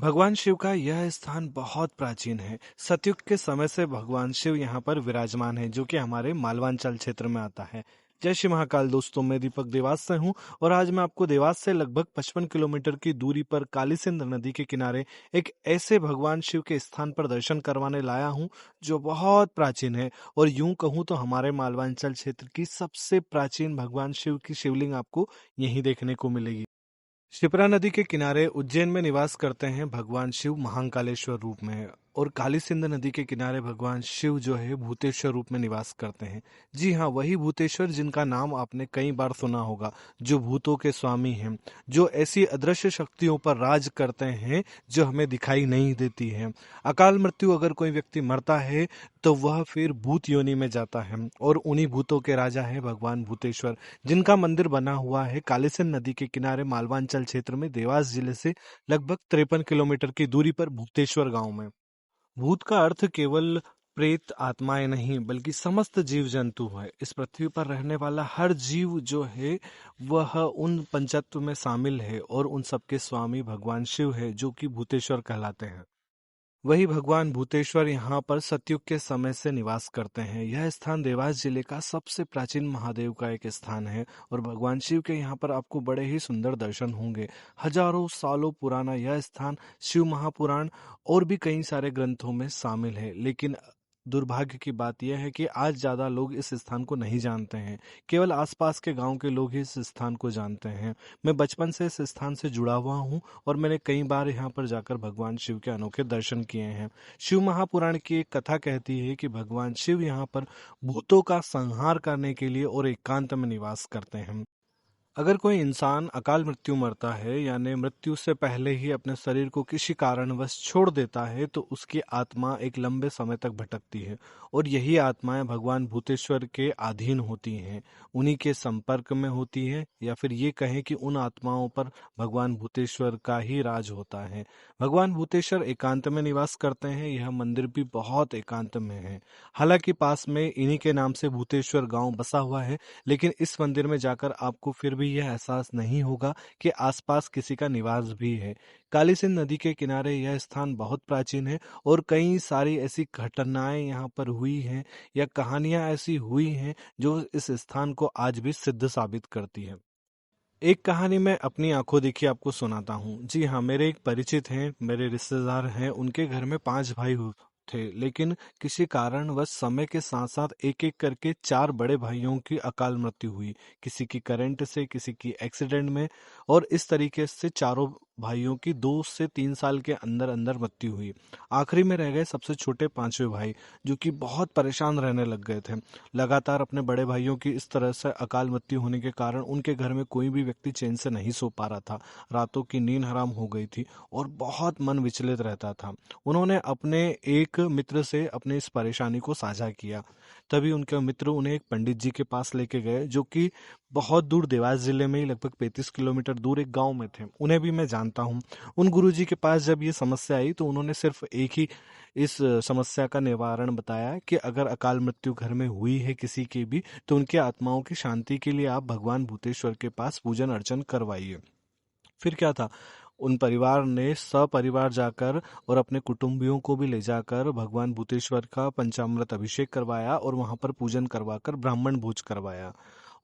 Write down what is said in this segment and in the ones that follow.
भगवान शिव का यह स्थान बहुत प्राचीन है। सतयुग के समय से भगवान शिव यहाँ पर विराजमान है, जो कि हमारे मालवांचल क्षेत्र में आता है। जय श्री महाकाल दोस्तों, मैं दीपक देवास से हूँ और आज मैं आपको देवास से लगभग 55 किलोमीटर की दूरी पर काली सिंध नदी के किनारे एक ऐसे भगवान शिव के स्थान पर दर्शन करवाने लाया हूँ जो बहुत प्राचीन है। और यूं कहूँ तो हमारे मालवांचल क्षेत्र की सबसे प्राचीन भगवान शिव की शिवलिंग आपको यहीं देखने को मिलेगी। शिप्रा नदी के किनारे उज्जैन में निवास करते हैं भगवान शिव महाकालेश्वर रूप में। और काली सिंध नदी के किनारे भगवान शिव जो है भूतेश्वर रूप में निवास करते हैं। जी हाँ, वही भूतेश्वर जिनका नाम आपने कई बार सुना होगा, जो भूतों के स्वामी हैं, जो ऐसी अदृश्य शक्तियों पर राज करते हैं जो हमें दिखाई नहीं देती है। अकाल मृत्यु अगर कोई व्यक्ति मरता है तो वह फिर भूत योनि में जाता है, और उन्हीं भूतों के राजा है भगवान भूतेश्वर, जिनका मंदिर बना हुआ है कालीसिंध नदी के किनारे मालवांचल क्षेत्र में देवास जिले से लगभग 53 किलोमीटर की दूरी पर भूतेश्वर गांव में। भूत का अर्थ केवल प्रेत आत्माएं नहीं, बल्कि समस्त जीव जंतु है। इस पृथ्वी पर रहने वाला हर जीव जो है वह उन पंचतत्व में शामिल है, और उन सबके स्वामी भगवान शिव है, जो कि भूतेश्वर कहलाते हैं। वही भगवान भूतेश्वर यहाँ पर सतयुग के समय से निवास करते हैं। यह स्थान देवास जिले का सबसे प्राचीन महादेव का एक स्थान है, और भगवान शिव के यहाँ पर आपको बड़े ही सुंदर दर्शन होंगे। हजारों सालों पुराना यह स्थान शिव महापुराण और भी कई सारे ग्रंथों में शामिल है। लेकिन दुर्भाग्य की बात यह है कि आज ज्यादा लोग इस स्थान को नहीं जानते हैं। केवल आसपास के गांव के लोग ही इस स्थान को जानते हैं। मैं बचपन से इस स्थान से जुड़ा हुआ हूँ, और मैंने कई बार यहाँ पर जाकर भगवान शिव के अनोखे दर्शन किए हैं। शिव महापुराण की एक कथा कहती है कि भगवान शिव यहाँ पर भूतों का संहार करने के लिए और एकांत में निवास करते हैं। अगर कोई इंसान अकाल मृत्यु मरता है, यानी मृत्यु से पहले ही अपने शरीर को किसी कारणवश छोड़ देता है, तो उसकी आत्मा एक लंबे समय तक भटकती है, और यही आत्माएं भगवान भूतेश्वर के अधीन होती हैं, उन्हीं के संपर्क में होती है, या फिर ये कहें कि उन आत्माओं पर भगवान भूतेश्वर का ही राज होता है। भगवान भूतेश्वर एकांत में निवास करते हैं। यह मंदिर भी बहुत एकांत में है। हालांकि पास में इन्हीं के नाम से भूतेश्वर गांव बसा हुआ है, लेकिन इस मंदिर में जाकर आपको फिर भी यह एहसास नहीं होगा कि आसपास किसी का निवास भी है। काली सिंध नदी के किनारे यह स्थान बहुत प्राचीन है, और कई सारी ऐसी घटनाएं यहाँ पर हुई हैं, या कहानियां ऐसी हुई हैं जो इस स्थान को आज भी सिद्ध साबित करती है। एक कहानी मैं अपनी आंखों देखी आपको सुनाता हूँ। जी हाँ, मेरे एक परिचित हैं, मेरे रिश्तेदार हैं, उनके घर में 5 भाई थे। लेकिन किसी कारणवश समय के साथ साथ एक एक करके 4 बड़े भाइयों की अकाल मृत्यु हुई। किसी की करंट से, किसी की एक्सीडेंट में, और इस तरीके से चारों भाइयों की 2 से 3 साल के अंदर अंदर मृत्यु हुई। आखिरी में रह गए सबसे छोटे 5वें भाई, जो कि बहुत परेशान रहने लग गए थे। लगातार अपने बड़े भाइयों की इस तरह से अकाल मृत्यु होने के कारण उनके घर में कोई भी व्यक्ति चैन से नहीं सो पा रहा था। रातों की नींद हराम हो गई थी, और बहुत मन विचलित रहता था। उन्होंने अपने एक मित्र से अपनी इस परेशानी को साझा किया। तभी उनके मित्र उन्हें एक पंडित जी के पास लेके गए, जो कि बहुत दूर देवास जिले में ही लगभग 35 किलोमीटर दूर एक गांव में थे। उन्हें भी मैं जानता हूँ। उन गुरुजी के पास जब ये समस्या आई तो उन्होंने सिर्फ एक ही इस समस्या का निवारण बताया कि अगर अकाल मृत्यु घर में हुई है किसी की भी, तो उनकी आत्माओं की शांति के लिए आप भगवान भूतेश्वर के पास पूजन अर्चन करवाइए। फिर क्या था, उन परिवार ने सपरिवार जाकर और अपने कुटुंबियों को भी ले जाकर भगवान भूतेश्वर का पंचामृत अभिषेक करवाया, और वहां पर पूजन करवाकर ब्राह्मण भोज करवाया।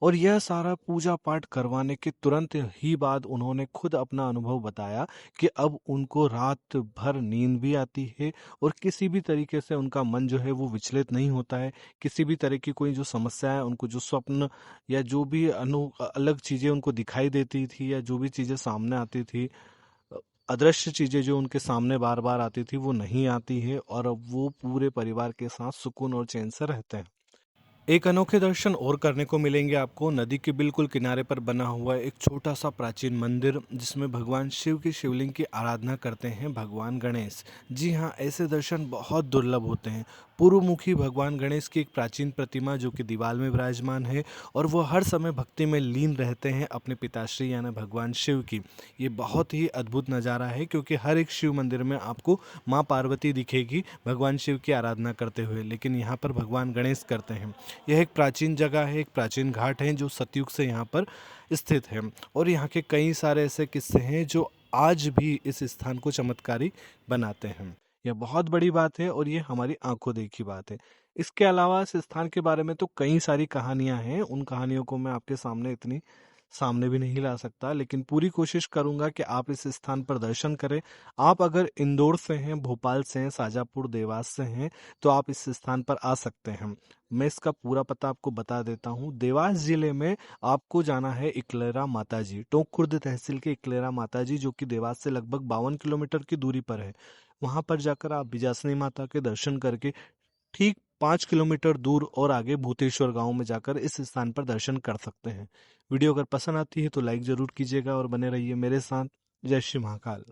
और यह सारा पूजा पाठ करवाने के तुरंत ही बाद उन्होंने खुद अपना अनुभव बताया कि अब उनको रात भर नींद भी आती है, और किसी भी तरीके से उनका मन जो है वो विचलित नहीं होता है। किसी भी तरह की कोई जो समस्या है, उनको जो स्वप्न या जो भी अलग चीजें उनको दिखाई देती थी, या जो भी चीजें सामने आती थी, अदृश्य चीजें जो उनके सामने बार बार आती थी, वो नहीं आती है, और अब वो पूरे परिवार के साथ सुकून और चैन से रहते हैं। एक अनोखे दर्शन और करने को मिलेंगे आपको। नदी के बिल्कुल किनारे पर बना हुआ एक छोटा सा प्राचीन मंदिर, जिसमें भगवान शिव की शिवलिंग की आराधना करते हैं भगवान गणेश। जी हाँ, ऐसे दर्शन बहुत दुर्लभ होते हैं। पूर्वमुखी भगवान गणेश की एक प्राचीन प्रतिमा जो कि दीवार में विराजमान है, और वो हर समय भक्ति में लीन रहते हैं अपने पिताश्री यानी भगवान शिव की। ये बहुत ही अद्भुत नज़ारा है, क्योंकि हर एक शिव मंदिर में आपको माँ पार्वती दिखेगी भगवान शिव की आराधना करते हुए, लेकिन यहाँ पर भगवान गणेश करते हैं। यह एक प्राचीन जगह है, एक प्राचीन घाट है जो सतयुग से यहाँ पर स्थित है, और यहाँ के कई सारे ऐसे किस्से हैं जो आज भी इस स्थान को चमत्कारी बनाते हैं। यह बहुत बड़ी बात है और ये हमारी आंखों देखी बात है। इसके अलावा इस स्थान के बारे में तो कई सारी कहानियां हैं, उन कहानियों को मैं आपके सामने इतनी सामने भी नहीं ला सकता, लेकिन पूरी कोशिश करूंगा कि आप इस स्थान पर दर्शन करें। आप अगर इंदौर से हैं, भोपाल से हैं, शाजापुर, देवास से हैं, तो आप इस स्थान पर आ सकते हैं। मैं इसका पूरा पता आपको बता देता हूँ। देवास जिले में आपको जाना है इकलेरा माता जी, टोंक खुर्द तहसील के इकलेरा माता जी, जो कि देवास से लगभग 52 किलोमीटर की दूरी पर है। वहां पर जाकर आप बिजासनी माता के दर्शन करके ठीक 5 किलोमीटर दूर और आगे भूतेश्वर गांव में जाकर इस स्थान पर दर्शन कर सकते हैं। वीडियो अगर पसंद आती है तो लाइक जरूर कीजिएगा और बने रहिए मेरे साथ। जय श्री महाकाल।